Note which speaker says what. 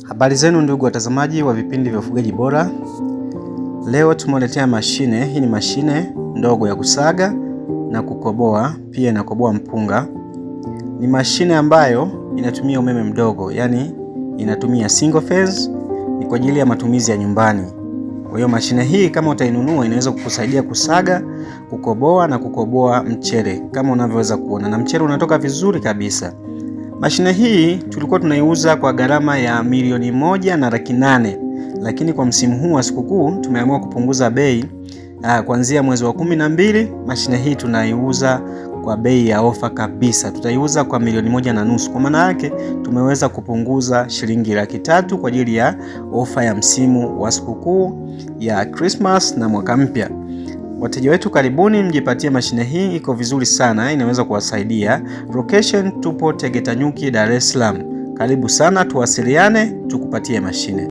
Speaker 1: Habari zenu ndugu watazamaji wa vipindi vya ufugaji bora. Leo tumewaletea mashine. Hii ni mashine ndogo ya kusaga na kukoboa, pia inakoboa mpunga. Ni mashine ambayo inatumia umeme mdogo, yani inatumia single phase, ni kwa ajili ya matumizi ya nyumbani. Kwa hiyo mashine hii kama utainunua inaweza kukusaidia kusaga, kukoboa na kukoboa mchele kama unavyoweza kuona, na mchele unatoka vizuri kabisa. Mashine hii tulikuwa tunaiuza kwa gharama ya $1,800,000, lakini kwa msimu huu wa sikukuu tumeamua kupunguza bei. Kuanzia mwezi wa 12 mashine hii tunaiuza kwa bei ya ofa kabisa. Tutaiuza kwa $1,150,000. Kwa maana yake tumeweza kupunguza shilingi $300,000 kwa ajili ya ofa ya msimu wa sikukuu ya Christmas na mwaka mpya. Wateja wetu, karibuni mjipatie mashine hii, iko vizuri sana, inaweza kuwasaidia. Location tupo Tegeta Nyuki, Dar es Salaam. Karibu sana, tuwasiliane tukupatie mashine.